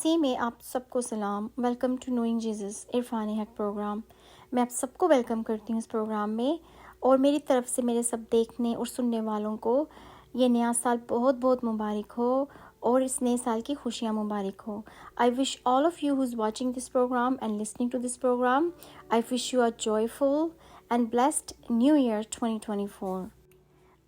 مسیح میں آپ سب کو سلام. Welcome to knowing Jesus Irfan Haq programme. میں آپ سب کو ویلکم کرتی ہوں اس پروگرام میں، اور میری طرف سے میرے سب دیکھنے اور سننے والوں کو یہ نیا سال بہت بہت مبارک ہو، اور اس نئے سال کی خوشیاں مبارک ہو. I wish all of you who's watching this program and listening to this program, I wish you a joyful and blessed New Year 2024.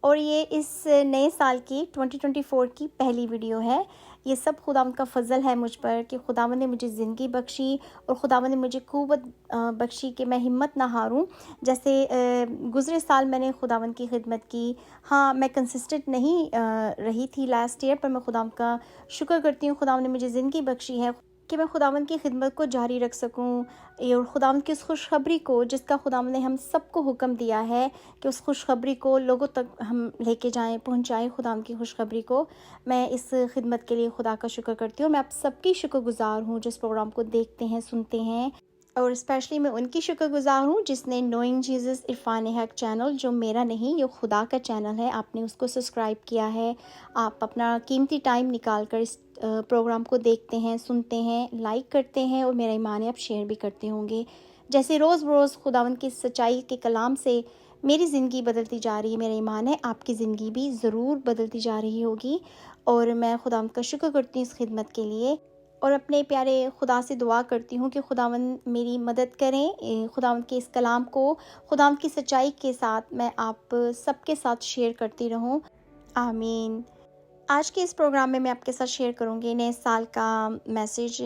اور یہ اس نئے سال کی 2024 کی پہلی ویڈیو ہے. یہ سب خداوند کا فضل ہے مجھ پر کہ خداوند نے مجھے زندگی بخشی، اور خداوند نے مجھے قوت بخشی کہ میں ہمت نہ ہاروں. جیسے گزرے سال میں نے خداوند کی خدمت کی. ہاں، میں کنسسٹنٹ نہیں رہی تھی لاسٹ ایئر، پر میں خداوند کا شکر کرتی ہوں. خداوند نے مجھے زندگی بخشی ہے کہ میں خداوند کی خدمت کو جاری رکھ سکوں، اور خداوند کی اس خوشخبری کو جس کا خداوند نے ہم سب کو حکم دیا ہے کہ اس خوشخبری کو لوگوں تک ہم لے کے جائیں، پہنچائیں. خداوند کی خوشخبری کو میں اس خدمت کے لیے خدا کا شکر کرتی ہوں. میں آپ سب کی شکر گزار ہوں جو اس پروگرام کو دیکھتے ہیں، سنتے ہیں، اور اسپیشلی میں ان کی شکر گزار ہوں جس نے نوئنگ جیزس عرفان حق چینل، جو میرا نہیں، یہ خدا کا چینل ہے، آپ نے اس کو سبسکرائب کیا ہے. آپ اپنا قیمتی ٹائم نکال کر اس پروگرام کو دیکھتے ہیں، سنتے ہیں، لائک کرتے ہیں، اور میرا ایمان ہے آپ شیئر بھی کرتے ہوں گے. جیسے روز بروز خداوند کی سچائی کے کلام سے میری زندگی بدلتی جا رہی ہے، میرا ایمان ہے آپ کی زندگی بھی ضرور بدلتی جا رہی ہوگی. اور میں خداوند کا شکر کرتی ہوں اس خدمت کے لیے، اور اپنے پیارے خدا سے دعا کرتی ہوں کہ خداوند میری مدد کریں. خداوند کے اس کلام کو خداوند کی سچائی کے ساتھ میں آپ سب کے ساتھ شیئر کرتی رہوں. آمین. آج کے اس پروگرام میں آپ کے ساتھ شیئر کروں گی نئے سال کا میسیج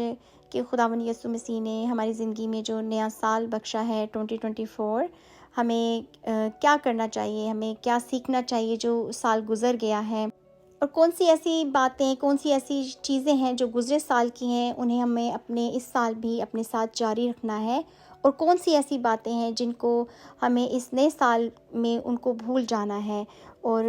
کہ خداوند یسوع مسیح نے ہماری زندگی میں جو نیا سال بخشا ہے 2024، ہمیں کیا کرنا چاہیے، ہمیں کیا سیکھنا چاہیے جو سال گزر گیا ہے، اور کون سی ایسی باتیں، کون سی ایسی چیزیں ہیں جو گزرے سال کی ہیں، انہیں ہمیں اپنے اس سال بھی اپنے ساتھ جاری رکھنا ہے، اور کون سی ایسی باتیں ہیں جن کو ہمیں اس نئے سال میں ان کو بھول جانا ہے، اور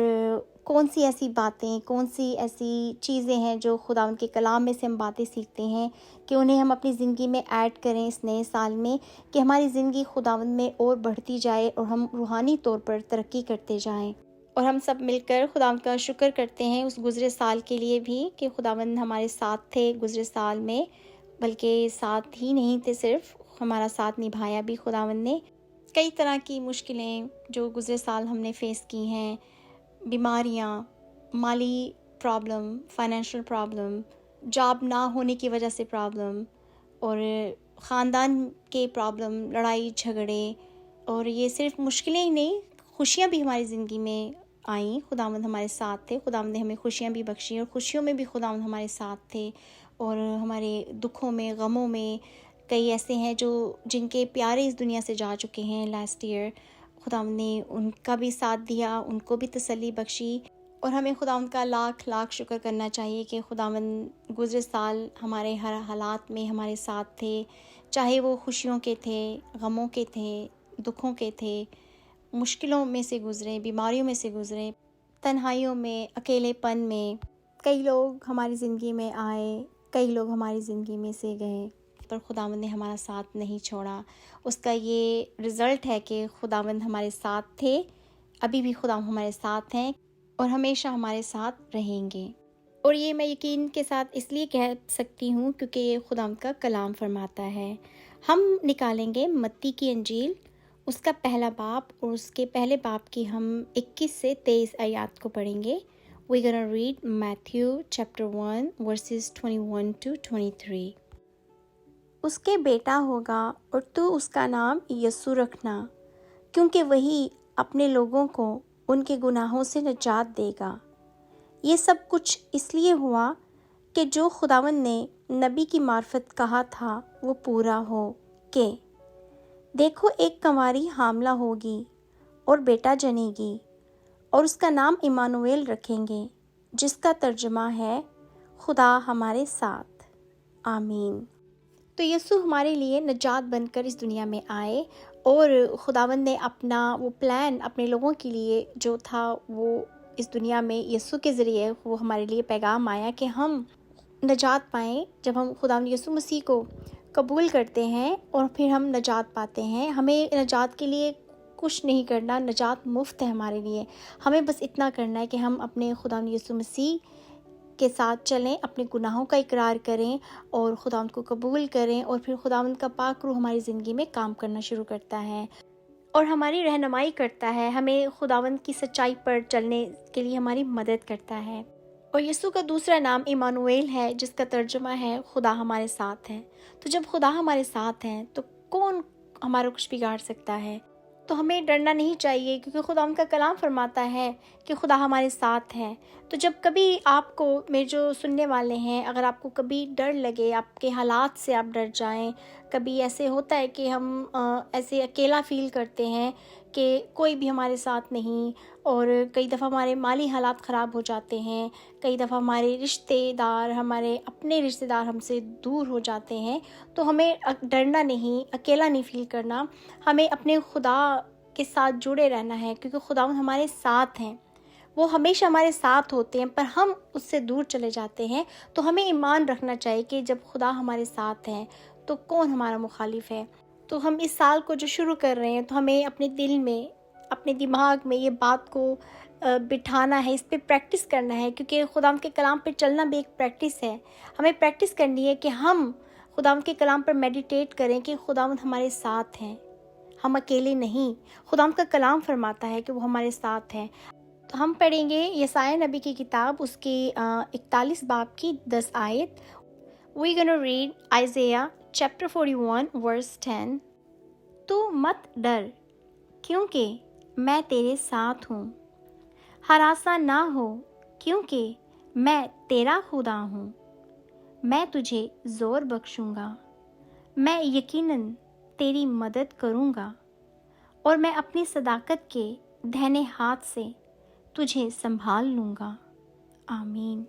کون سی ایسی باتیں، کون سی ایسی چیزیں ہیں جو خداوند کے کلام میں سے ہم باتیں سیکھتے ہیں کہ انہیں ہم اپنی زندگی میں ایڈ کریں اس نئے سال میں، کہ ہماری زندگی خداوند میں اور بڑھتی جائے اور ہم روحانی طور پر ترقی کرتے جائیں. اور ہم سب مل کر خداوند کا شکر کرتے ہیں اس گزرے سال کے لیے بھی کہ خداوند ہمارے ساتھ تھے گزرے سال میں، بلکہ ساتھ ہی نہیں تھے، صرف ہمارا ساتھ نبھایا بھی خداوند نے. کئی طرح کی مشکلیں جو گزرے سال ہم نے فیس کی ہیں، بیماریاں، مالی پرابلم، فائنینشیل پرابلم، جاب نہ ہونے کی وجہ سے پرابلم، اور خاندان کے پرابلم، لڑائی جھگڑے، اور یہ صرف مشکلیں ہی نہیں، خوشیاں بھی ہماری زندگی میں آئیں. خداوند ہمارے ساتھ تھے، خداوند نے ہمیں خوشیاں بھی بخشیں، اور خوشیوں میں بھی خداوند ہمارے ساتھ تھے. اور ہمارے دکھوں میں، غموں میں کئی ایسے ہیں جو جن کے پیارے اس دنیا سے جا چکے ہیں لاسٹ ایئر، خداوند نے ان کا بھی ساتھ دیا، ان کو بھی تسلی بخشی. اور ہمیں خداوند کا لاکھ لاکھ شکر کرنا چاہیے کہ خداوند گزرے سال ہمارے ہر حالات میں ہمارے ساتھ تھے، چاہے وہ خوشیوں کے تھے، غموں کے تھے، دکھوں کے تھے، مشکلوں میں سے گزرے، بیماریوں میں سے گزرے، تنہائیوں میں، اکیلے پن میں. کئی لوگ ہماری زندگی میں آئے، کئی لوگ ہماری زندگی میں سے گئے، پر خداوند نے ہمارا ساتھ نہیں چھوڑا. اس کا یہ رزلٹ ہے کہ خداوند ہمارے ساتھ تھے، ابھی بھی خداوند ہمارے ساتھ ہیں، اور ہمیشہ ہمارے ساتھ رہیں گے. اور یہ میں یقین کے ساتھ اس لیے کہہ سکتی ہوں کیونکہ یہ خداوند کا کلام فرماتا ہے. ہم نکالیں گے متی کی انجیل، اس کا پہلا باب، اور اس کے پہلے باب کی ہم 21 سے 23 آیات کو پڑھیں گے. We're gonna read Matthew chapter 1 verses 21 to 23. اس کے بیٹا ہوگا اور تو اس کا نام یسوع رکھنا، کیونکہ وہی اپنے لوگوں کو ان کے گناہوں سے نجات دے گا. یہ سب کچھ اس لیے ہوا کہ جو خداوند نے نبی کی معرفت کہا تھا وہ پورا ہو، کہ دیکھو ایک کنواری حاملہ ہوگی اور بیٹا جنے گی، اور اس کا نام ایمانویل رکھیں گے، جس کا ترجمہ ہے خدا ہمارے ساتھ. آمین. تو یسوع ہمارے لیے نجات بن کر اس دنیا میں آئے، اور خداوند نے اپنا وہ پلان اپنے لوگوں کے لیے جو تھا وہ اس دنیا میں یسوع کے ذریعے وہ ہمارے لیے پیغام آیا کہ ہم نجات پائیں. جب ہم خداوند یسوع مسیح کو قبول کرتے ہیں اور پھر ہم نجات پاتے ہیں. ہمیں نجات کے لیے کچھ نہیں کرنا، نجات مفت ہے ہمارے لیے. ہمیں بس اتنا کرنا ہے کہ ہم اپنے خداوند یسوع مسیح کے ساتھ چلیں، اپنے گناہوں کا اقرار کریں اور خداوند کو قبول کریں، اور پھر خداوند کا پاک روح ہماری زندگی میں کام کرنا شروع کرتا ہے اور ہماری رہنمائی کرتا ہے، ہمیں خداوند کی سچائی پر چلنے کے لیے ہماری مدد کرتا ہے۔ اور یسوع کا دوسرا نام ایمانویل ہے، جس کا ترجمہ ہے خدا ہمارے ساتھ ہے۔ تو جب خدا ہمارے ساتھ ہیں تو کون ہمارا کچھ بگاڑ سکتا ہے؟ تو ہمیں ڈرنا نہیں چاہیے، کیونکہ خدا ان کا کلام فرماتا ہے کہ خدا ہمارے ساتھ ہے۔ تو جب کبھی آپ کو، میرے جو سننے والے ہیں، اگر آپ کو کبھی ڈر لگے، آپ کے حالات سے آپ ڈر جائیں، کبھی ایسے ہوتا ہے کہ ہم ایسے اکیلا فیل کرتے ہیں کہ کوئی بھی ہمارے ساتھ نہیں، اور کئی دفعہ ہمارے مالی حالات خراب ہو جاتے ہیں، کئی دفعہ ہمارے رشتے دار، ہمارے اپنے رشتے دار ہم سے دور ہو جاتے ہیں، تو ہمیں ڈرنا نہیں، اکیلا نہیں فیل کرنا، ہمیں اپنے خدا کے ساتھ جڑے رہنا ہے، کیونکہ خدا ہمارے ساتھ ہیں، وہ ہمیشہ ہمارے ساتھ ہوتے ہیں، پر ہم اس سے دور چلے جاتے ہیں۔ تو ہمیں ایمان رکھنا چاہیے کہ جب خدا ہمارے ساتھ ہیں تو کون ہمارا مخالف ہے۔ تو ہم اس سال کو جو شروع کر رہے ہیں، تو ہمیں اپنے دل میں، اپنے دماغ میں یہ بات کو بٹھانا ہے، اس پہ پریکٹس کرنا ہے، کیونکہ خدا کے کلام پہ چلنا بھی ایک پریکٹس ہے۔ ہمیں پریکٹس کرنی ہے کہ ہم خدا کے کلام پر میڈیٹیٹ کریں کہ خدا ہمارے ساتھ ہیں، ہم اکیلے نہیں۔ خدا کا کلام فرماتا ہے کہ وہ ہمارے ساتھ ہیں۔ تو ہم پڑھیں گے یسایہ نبی کی کتاب، اس کی 41 باب کی 10 آیت۔ We're gonna read Isaiah chapter 41 verse 10۔ تو مت ڈر، کیونکہ میں تیرے ساتھ ہوں، ہراساں نہ ہو، کیونکہ میں تیرا خدا ہوں، میں تجھے زور بخشوں گا، میں یقیناً تیری مدد کروں گا، اور میں اپنی صداقت کے دہنے ہاتھ سے تجھے سنبھال لوں گا۔ آمین۔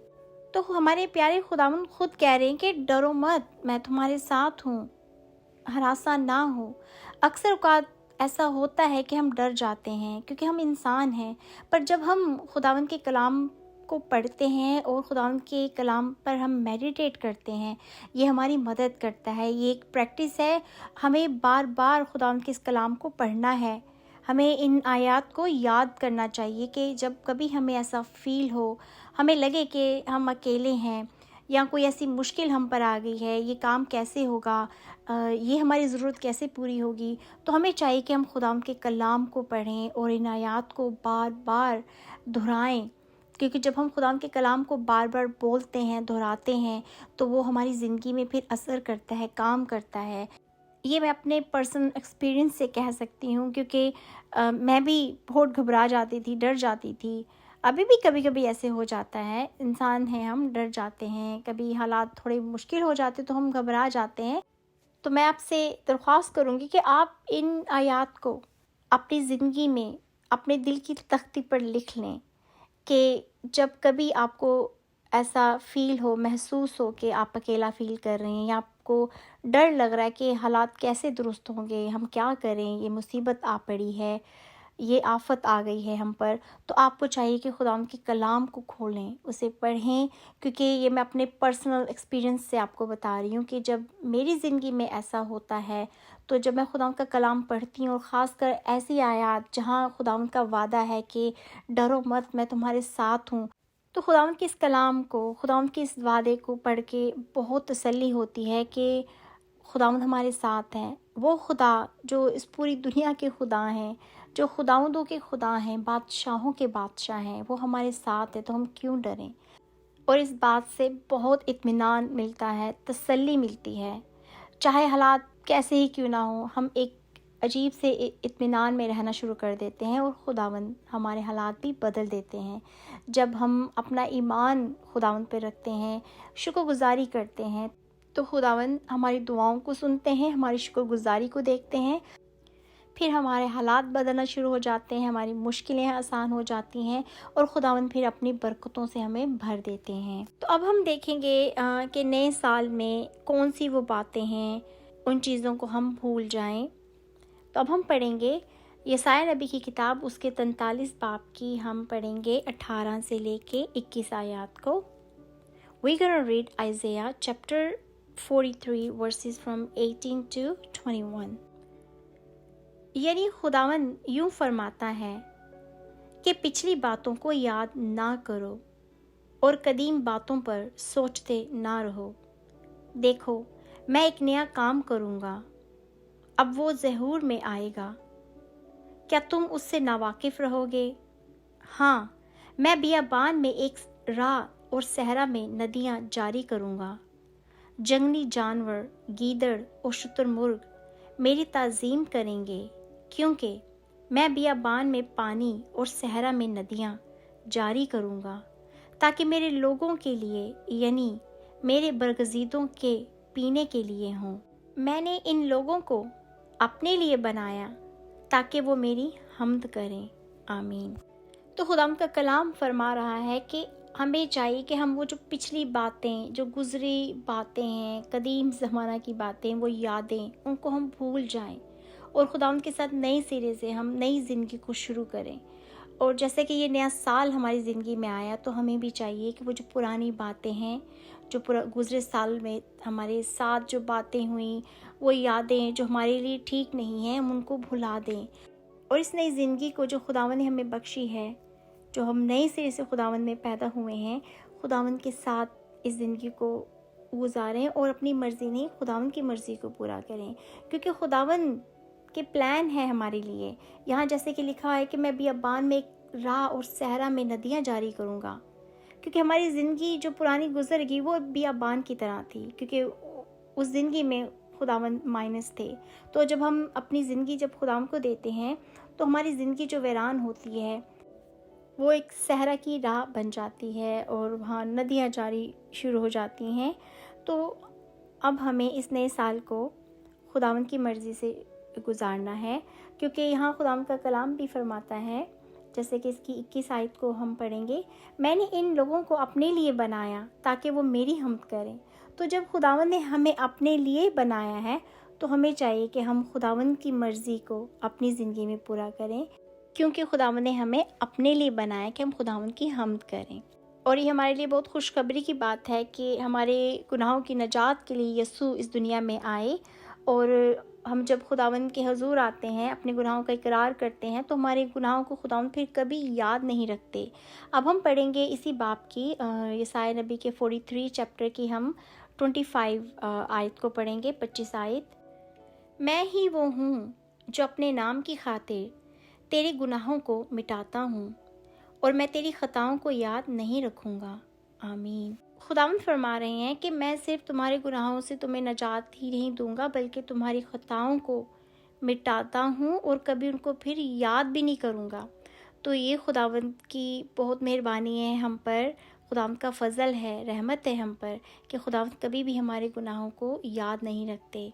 تو ہمارے پیارے خداوند خود کہہ رہے ہیں کہ ڈرو مت، میں تمہارے ساتھ ہوں، ہراساں نہ ہو۔ اکثر اوقات ایسا ہوتا ہے کہ ہم ڈر جاتے ہیں، کیونکہ ہم انسان ہیں، پر جب ہم خداوند کے کلام کو پڑھتے ہیں اور خداوند کے کلام پر ہم میڈیٹیٹ کرتے ہیں، یہ ہماری مدد کرتا ہے۔ یہ ایک پریکٹس ہے، ہمیں بار بار خداوند کے اس کلام کو پڑھنا ہے، ہمیں ان آیات کو یاد کرنا چاہیے کہ جب کبھی ہمیں ایسا فیل ہو، ہمیں لگے کہ ہم اکیلے ہیں، یا کوئی ایسی مشکل ہم پر آ گئی ہے، یہ کام کیسے ہوگا، یہ ہماری ضرورت کیسے پوری ہوگی، تو ہمیں چاہیے کہ ہم خداوند کے کلام کو پڑھیں اور ان آیات کو بار بار دہرائیں، کیونکہ جب ہم خداوند کے کلام کو بار بار بولتے ہیں، دہراتے ہیں، تو وہ ہماری زندگی میں پھر اثر کرتا ہے، کام کرتا ہے۔ یہ میں اپنے پرسنل ایکسپیرینس سے کہہ سکتی ہوں، کیونکہ میں بھی بہت گھبرا جاتی تھی، ڈر جاتی تھی، ابھی بھی کبھی کبھی ایسے ہو جاتا ہے، انسان ہیں ہم، ڈر جاتے ہیں، کبھی حالات تھوڑے مشکل ہو جاتے تو ہم گھبرا جاتے ہیں۔ تو میں آپ سے درخواست کروں گی کہ آپ ان آیات کو اپنی زندگی میں اپنے دل کی تختی پر لکھ لیں، کہ جب کبھی آپ کو ایسا فیل ہو، محسوس ہو کہ آپ اکیلا فیل کر رہے ہیں، یا آپ کو ڈر لگ رہا ہے کہ حالات کیسے درست ہوں گے، ہم کیا کریں، یہ مصیبت آ پڑی ہے، یہ آفت آ گئی ہے ہم پر، تو آپ کو چاہیے کہ خدا ان کے کلام کو کھولیں، اسے پڑھیں، کیونکہ یہ میں اپنے پرسنل ایکسپیرینس سے آپ کو بتا رہی ہوں کہ جب میری زندگی میں ایسا ہوتا ہے، تو جب میں خدا ان کا کلام پڑھتی ہوں، اور خاص کر ایسی آیات جہاں خدا ان کا وعدہ ہے کہ ڈرو مت، میں تمہارے ساتھ ہوں، تو خداوند کے اس کلام کو، خداوند کے اس وعدے کو پڑھ کے بہت تسلی ہوتی ہے کہ خداوند ہمارے ساتھ ہیں۔ وہ خدا جو اس پوری دنیا کے خدا ہیں، جو خداوندوں کے خدا ہیں، بادشاہوں کے بادشاہ ہیں، وہ ہمارے ساتھ ہیں، تو ہم کیوں ڈریں؟ اور اس بات سے بہت اطمینان ملتا ہے، تسلی ملتی ہے، چاہے حالات کیسے ہی کیوں نہ ہوں، ہم ایک عجیب سے اطمینان میں رہنا شروع کر دیتے ہیں، اور خداوند ہمارے حالات بھی بدل دیتے ہیں جب ہم اپنا ایمان خداوند پہ رکھتے ہیں، شکر گزاری کرتے ہیں، تو خداوند ہماری دعاؤں کو سنتے ہیں، ہماری شکر گزاری کو دیکھتے ہیں، پھر ہمارے حالات بدلنا شروع ہو جاتے ہیں، ہماری مشکلیں آسان ہو جاتی ہیں، اور خداوند پھر اپنی برکتوں سے ہمیں بھر دیتے ہیں۔ تو اب ہم دیکھیں گے کہ نئے سال میں کون سی وہ باتیں ہیں، ان چیزوں کو ہم بھول جائیں۔ تو اب ہم پڑھیں گے یسایہ نبی کی کتاب، اس کے 43 باب کی ہم پڑھیں گے 18 سے لے کے 21 آیات کو۔ We're gonna read Isaiah chapter 43 verses from 18 to 21۔ یعنی خداوند یوں فرماتا ہے کہ پچھلی باتوں کو یاد نہ کرو، اور قدیم باتوں پر سوچتے نہ رہو۔ دیکھو میں ایک نیا کام کروں گا، اب وہ ظہور میں آئے گا، کیا تم اس سے ناواقف رہو گے؟ ہاں، میں بیابان میں ایک راہ اور صحرا میں ندیاں جاری کروں گا۔ جنگلی جانور، گیدڑ اور شتر مرغ میری تعظیم کریں گے، کیونکہ میں بیابان میں پانی اور صحرا میں ندیاں جاری کروں گا، تاکہ میرے لوگوں کے لیے یعنی میرے برگزیدوں کے پینے کے لیے ہوں۔ میں نے ان لوگوں کو اپنے لیے بنایا تاکہ وہ میری حمد کریں۔ آمین۔ تو خداوند کا کلام فرما رہا ہے کہ ہمیں چاہیے کہ ہم وہ جو پچھلی باتیں، جو گزری باتیں ہیں، قدیم زمانہ کی باتیں، وہ یادیں، ان کو ہم بھول جائیں اور خداوند کے ساتھ نئے سرے سے ہم نئی زندگی کو شروع کریں۔ اور جیسے کہ یہ نیا سال ہماری زندگی میں آیا تو ہمیں بھی چاہیے کہ وہ جو پرانی باتیں ہیں، جو گزرے سال میں ہمارے ساتھ جو باتیں ہوئیں، وہ یادیں جو ہمارے لیے ٹھیک نہیں ہیں، ہم ان کو بھلا دیں، اور اس نئی زندگی کو جو خداوند نے ہمیں بخشی ہے، جو ہم نئے سرے سے خداوند میں پیدا ہوئے ہیں، خداوند کے ساتھ اس زندگی کو گزاریں اور اپنی مرضی نہیں، خداوند کی مرضی کو پورا کریں، کیونکہ خداوند کے پلان ہے ہمارے لیے۔ یہاں جیسے کہ لکھا ہے کہ میں بیابان میں ایک راہ اور صحرا میں ندیاں جاری کروں گا، کیونکہ ہماری زندگی جو پرانی گزر گئی وہ بیابان کی طرح تھی، کیونکہ اس زندگی میں خداوند مائنس تھے۔ تو جب ہم اپنی زندگی جب خداوند کو دیتے ہیں تو ہماری زندگی جو ویران ہوتی ہے وہ ایک صحرا کی راہ بن جاتی ہے اور وہاں ندیاں جاری شروع ہو جاتی ہیں۔ تو اب ہمیں اس نئے سال کو خداوند کی مرضی سے گزارنا ہے، کیونکہ یہاں خداوند کا کلام بھی فرماتا ہے، جیسے کہ اس کی 21 آیت کو ہم پڑھیں گے، میں نے ان لوگوں کو اپنے لیے بنایا تاکہ وہ میری حمد کریں۔ تو جب خداوند نے ہمیں اپنے لیے بنایا ہے تو ہمیں چاہیے کہ ہم خداوند کی مرضی کو اپنی زندگی میں پورا کریں، کیونکہ خداوند نے ہمیں اپنے لیے بنایا کہ ہم خداوند کی حمد کریں۔ اور یہ ہمارے لیے بہت خوشخبری کی بات ہے کہ ہمارے گناہوں کی نجات کے لیے یسوع اس دنیا میں آئے، اور ہم جب خداوند کے حضور آتے ہیں، اپنے گناہوں کا اقرار کرتے ہیں تو ہمارے گناہوں کو خداوند پھر کبھی یاد نہیں رکھتے۔ اب ہم پڑھیں گے اسی باب کی یسایا نبی کے 43 چیپٹر کی ہم 25 آیت کو پڑھیں گے، 25 آیت۔ میں ہی وہ ہوں جو اپنے نام کی خاطر تیرے گناہوں کو مٹاتا ہوں اور میں تیری خطاؤں کو یاد نہیں رکھوں گا۔ آمین۔ خداوند فرما رہے ہیں کہ میں صرف تمہارے گناہوں سے تمہیں نجات ہی نہیں دوں گا، بلکہ تمہاری خطاؤں کو مٹاتا ہوں اور کبھی ان کو پھر یاد بھی نہیں کروں گا۔ تو یہ خداوند کی بہت مہربانی ہے ہم پر، خداوند کا فضل ہے، رحمت ہے ہم پر کہ خداوند کبھی بھی ہمارے گناہوں کو یاد نہیں رکھتے۔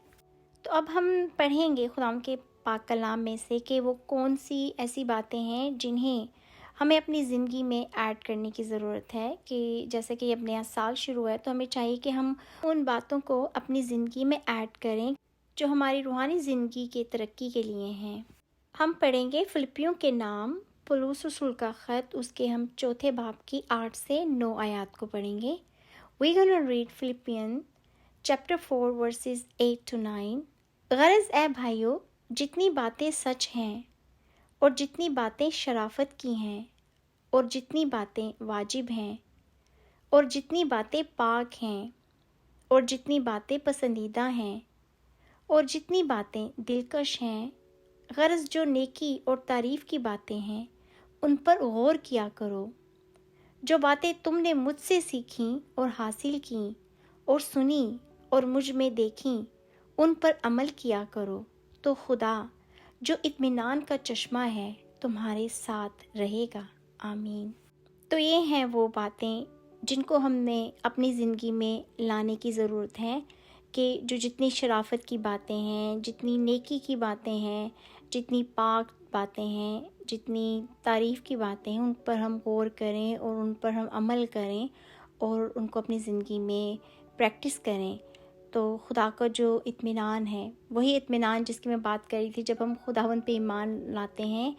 تو اب ہم پڑھیں گے خداوند کے پاک کلام میں سے کہ وہ کون سی ایسی باتیں ہیں جنہیں ہمیں اپنی زندگی میں ایڈ کرنے کی ضرورت ہے، کہ جیسے کہ اب نیا سال شروع ہے تو ہمیں چاہیے کہ ہم ان باتوں کو اپنی زندگی میں ایڈ کریں جو ہماری روحانی زندگی کے ترقی کے لیے ہیں۔ ہم پڑھیں گے فلپیوں کے نام پولس رسول کا خط، اس کے ہم 4 باب کی 8 سے 9 آیات کو پڑھیں گے۔ We're gonna read Philippians chapter 4 verses 8 to 9۔ غرض اے بھائیو، جتنی باتیں سچ ہیں اور جتنی باتیں شرافت کی ہیں اور جتنی باتیں واجب ہیں اور جتنی باتیں پاک ہیں اور جتنی باتیں پسندیدہ ہیں اور جتنی باتیں دلکش ہیں، غرض جو نیکی اور تعریف کی باتیں ہیں ان پر غور کیا کرو۔ جو باتیں تم نے مجھ سے سیکھیں اور حاصل کیں اور سنی اور مجھ میں دیکھیں ان پر عمل کیا کرو، تو خدا جو اطمینان کا چشمہ ہے تمہارے ساتھ رہے گا۔ آمین۔ تو یہ ہیں وہ باتیں جن کو ہم نے اپنی زندگی میں لانے کی ضرورت ہے، کہ جو جتنی شرافت کی باتیں ہیں، جتنی نیکی کی باتیں ہیں، جتنی پاک باتیں ہیں، جتنی تعریف کی باتیں ہیں، ان پر ہم غور کریں اور ان پر ہم عمل کریں اور ان کو اپنی زندگی میں پریکٹس کریں۔ تو خدا کا جو اطمینان ہے، وہی اطمینان جس کی میں بات کر رہی تھی، جب ہم خداوند پہ ایمان لاتے ہیں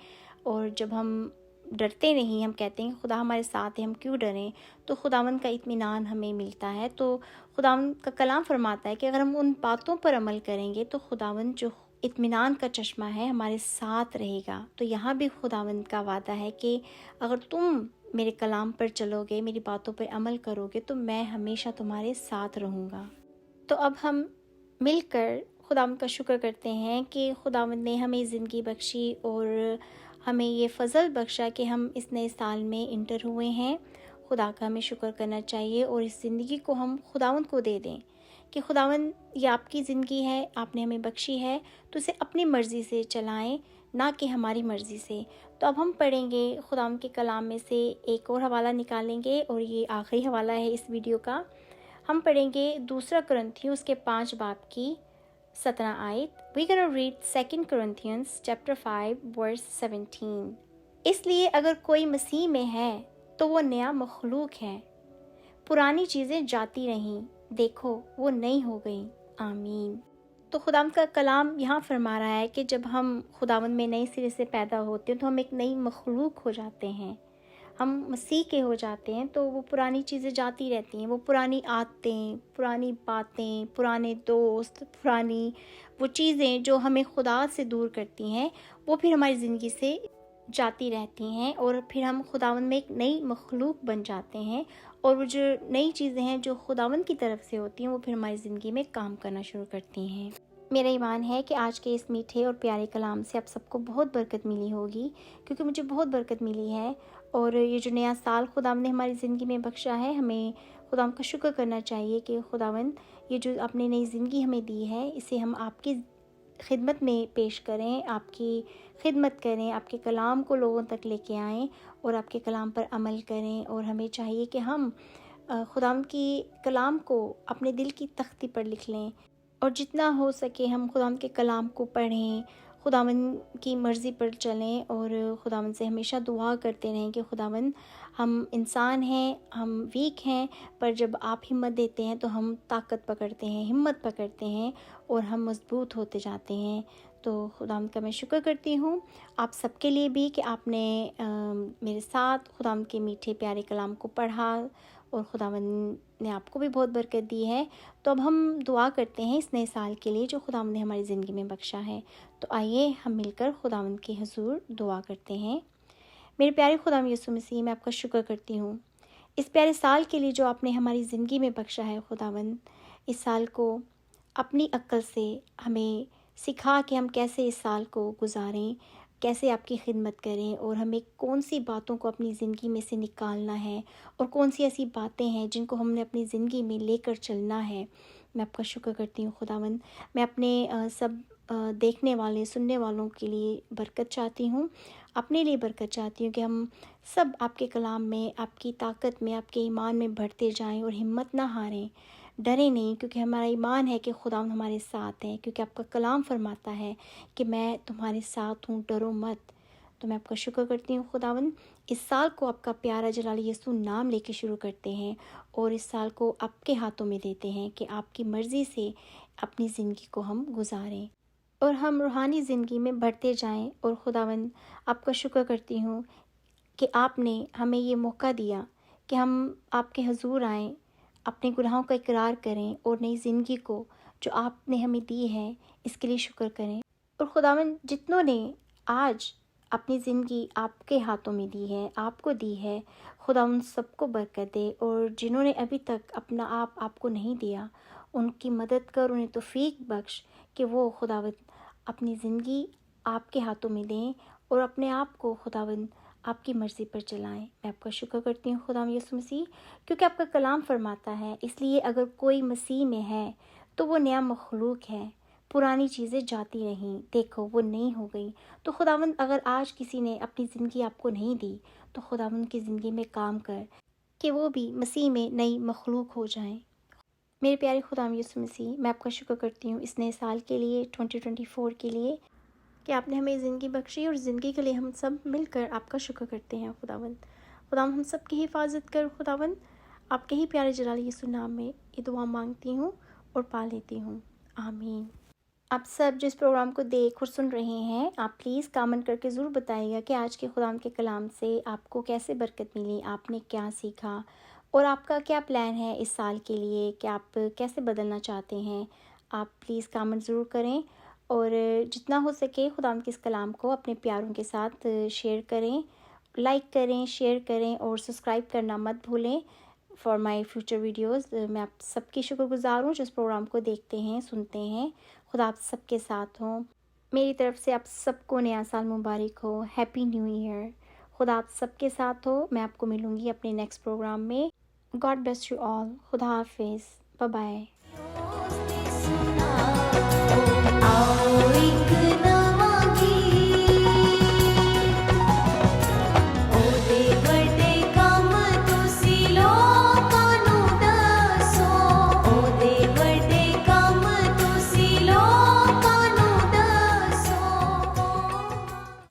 اور جب ہم ڈرتے نہیں، ہم کہتے ہیں خدا ہمارے ساتھ ہے، ہم کیوں ڈریں، تو خداوند کا اطمینان ہمیں ملتا ہے۔ تو خداوند کا کلام فرماتا ہے کہ اگر ہم ان باتوں پر عمل کریں گے تو خداوند جو اطمینان کا چشمہ ہے ہمارے ساتھ رہے گا۔ تو یہاں بھی خداوند کا وعدہ ہے کہ اگر تم میرے کلام پر چلو گے، میری باتوں پر عمل کرو گے تو میں ہمیشہ تمہارے ساتھ رہوں گا۔ تو اب ہم مل کر خداوند کا شکر کرتے ہیں کہ خداوند نے ہمیں زندگی بخشی اور ہمیں یہ فضل بخشا کہ ہم اس نئے سال میں انٹر ہوئے ہیں۔ خدا کا ہمیں شکر کرنا چاہیے اور اس زندگی کو ہم خداوند کو دے دیں کہ خداوند یہ آپ کی زندگی ہے، آپ نے ہمیں بخشی ہے تو اسے اپنی مرضی سے چلائیں، نہ کہ ہماری مرضی سے۔ تو اب ہم پڑھیں گے خداوند کے کلام میں سے ایک اور حوالہ نکالیں گے اور یہ آخری حوالہ ہے اس ویڈیو کا۔ ہم پڑھیں گے دوسرا کرنتھیوں اس کے 5 باب کی 17 آیت۔ We gonna read 2 Corinthians chapter 5 verse 17۔ اس لیے اگر کوئی مسیح میں ہے تو وہ نیا مخلوق ہے، پرانی چیزیں جاتی رہیں، دیکھو وہ نئی ہو گئیں۔ آمین۔ تو خداوند کا کلام یہاں فرما رہا ہے کہ جب ہم خداوند میں نئے سرے سے پیدا ہوتے ہیں تو ہم ایک نئی مخلوق ہو جاتے ہیں، ہم مسیح کے ہو جاتے ہیں تو وہ پرانی چیزیں جاتی رہتی ہیں، وہ پرانی عادتیں، پرانی باتیں، پرانے دوست، پرانی وہ چیزیں جو ہمیں خدا سے دور کرتی ہیں وہ پھر ہماری زندگی سے جاتی رہتی ہیں اور پھر ہم خداوند میں ایک نئی مخلوق بن جاتے ہیں، اور وہ جو نئی چیزیں ہیں جو خداوند کی طرف سے ہوتی ہیں وہ پھر ہماری زندگی میں کام کرنا شروع کرتی ہیں۔ میرا ایمان ہے کہ آج کے اس میٹھے اور پیارے کلام سے آپ سب کو بہت برکت ملی ہوگی، کیونکہ مجھے بہت برکت ملی ہے، اور یہ جو نیا سال خداوند نے ہماری زندگی میں بخشا ہے، ہمیں خداوند کا شکر کرنا چاہیے کہ خداوند یہ جو آپ نے نئی زندگی ہمیں دی ہے اسے ہم آپ کی خدمت میں پیش کریں، آپ کی خدمت کریں، آپ کے کلام کو لوگوں تک لے کے آئیں اور آپ کے کلام پر عمل کریں، اور ہمیں چاہیے کہ ہم خداوند کی کلام کو اپنے دل کی تختی پر لکھ لیں، اور جتنا ہو سکے ہم خداوند کے کلام کو پڑھیں، خداوند کی مرضی پر چلیں، اور خداوند سے ہمیشہ دعا کرتے رہیں کہ خداوند ہم انسان ہیں، ہم ویک ہیں، پر جب آپ ہمت دیتے ہیں تو ہم طاقت پکڑتے ہیں، ہمت پکڑتے ہیں اور ہم مضبوط ہوتے جاتے ہیں۔ تو خداوند کا میں شکر کرتی ہوں آپ سب کے لیے بھی کہ آپ نے میرے ساتھ خداوند کے میٹھے پیارے کلام کو پڑھا، اور خداوند نے آپ کو بھی بہت برکت دی ہے۔ تو اب ہم دعا کرتے ہیں اس نئے سال کے لیے جو خداوند نے ہماری زندگی میں بخشا ہے۔ تو آئیے ہم مل کر خداوند کے حضور دعا کرتے ہیں۔ میرے پیارے خداوند یسوع مسیح، میں آپ کا شکر کرتی ہوں اس پیارے سال کے لیے جو آپ نے ہماری زندگی میں بخشا ہے۔ خداوند اس سال کو اپنی عقل سے ہمیں سکھا کہ ہم کیسے اس سال کو گزاریں، کیسے آپ کی خدمت کریں، اور ہمیں کون سی باتوں کو اپنی زندگی میں سے نکالنا ہے اور کون سی ایسی باتیں ہیں جن کو ہم نے اپنی زندگی میں لے کر چلنا ہے۔ میں آپ کا شکر کرتی ہوں خداوند۔ میں اپنے سب دیکھنے والے سننے والوں کے لیے برکت چاہتی ہوں، اپنے لیے برکت چاہتی ہوں کہ ہم سب آپ کے کلام میں، آپ کی طاقت میں، آپ کے ایمان میں بڑھتے جائیں اور ہمت نہ ہاریں، ڈریں نہیں، کیونکہ ہمارا ایمان ہے کہ خداوند ہمارے ساتھ ہے، کیونکہ آپ کا کلام فرماتا ہے کہ میں تمہارے ساتھ ہوں، ڈرو مت۔ تو میں آپ کا شکر کرتی ہوں خداوند۔ اس سال کو آپ کا پیارا جلالی یسوع نام لے کے شروع کرتے ہیں، اور اس سال کو آپ کے ہاتھوں میں دیتے ہیں کہ آپ کی مرضی سے اپنی زندگی کو ہم گزاریں اور ہم روحانی زندگی میں بڑھتے جائیں۔ اور خداوند آپ کا شکر کرتی ہوں کہ آپ نے ہمیں یہ موقع دیا کہ ہم آپ کے حضور آئیں، اپنے گناہوں کا اقرار کریں اور نئی زندگی کو جو آپ نے ہمیں دی ہے اس کے لیے شکر کریں۔ اور خداوند جتنوں نے آج اپنی زندگی آپ کے ہاتھوں میں دی ہے، آپ کو دی ہے، خدا ان سب کو برکت دے، اور جنہوں نے ابھی تک اپنا آپ کو نہیں دیا ان کی مدد کر، انہیں توفیق بخش کہ وہ خداوند اپنی زندگی آپ کے ہاتھوں میں دیں اور اپنے آپ کو خداوند آپ کی مرضی پر چلائیں۔ میں آپ کا شکر کرتی ہوں خداوند یسوع مسیح، کیونکہ آپ کا کلام فرماتا ہے اس لیے اگر کوئی مسیح میں ہے تو وہ نیا مخلوق ہے، پرانی چیزیں جاتی رہیں، دیکھو وہ نئی ہو گئی۔ تو خداوند اگر آج کسی نے اپنی زندگی آپ کو نہیں دی تو خداوند کی زندگی میں کام کر کہ وہ بھی مسیح میں نئی مخلوق ہو جائیں۔ میرے پیارے خداوند یسوع مسیح، میں آپ کا شکر کرتی ہوں اس نئے سال کے لیے، 2024 کے لیے، کہ آپ نے ہمیں زندگی بخشی، اور زندگی کے لیے ہم سب مل کر آپ کا شکر کرتے ہیں خداوند۔ خداوند ہم سب کی حفاظت کر خداوند، آپ کے ہی پیارے جلالی یسوع نام میں یہ دعا مانگتی ہوں اور پا لیتی ہوں، آمین۔ آپ سب جس پروگرام کو دیکھ اور سن رہے ہیں، آپ پلیز کامنٹ کر کے ضرور بتائیے گا کہ آج کے خداوند کے کلام سے آپ کو کیسے برکت ملی، آپ نے کیا سیکھا، اور آپ کا کیا پلان ہے اس سال کے لیے کہ آپ کیسے بدلنا چاہتے ہیں۔ آپ پلیز کامنٹ ضرور کریں، اور جتنا ہو سکے خداوند کے اس کلام کو اپنے پیاروں کے ساتھ شیئر کریں، لائک کریں، شیئر کریں اور سبسکرائب کرنا مت بھولیں فار مائی فیوچر ویڈیوز. میں آپ سب کی شکر گزار ہوں جو اس پروگرام کو دیکھتے ہیں، سنتے ہیں. خدا آپ سب کے ساتھ ہوں. میری طرف سے آپ سب کو نیا سال مبارک ہو. Happy new year. خدا آپ سب کے ساتھ ہو. میں آپ کو ملوں گی اپنے نیکسٹ پروگرام میں. God bless you all. خدا حافظ. Bye bye.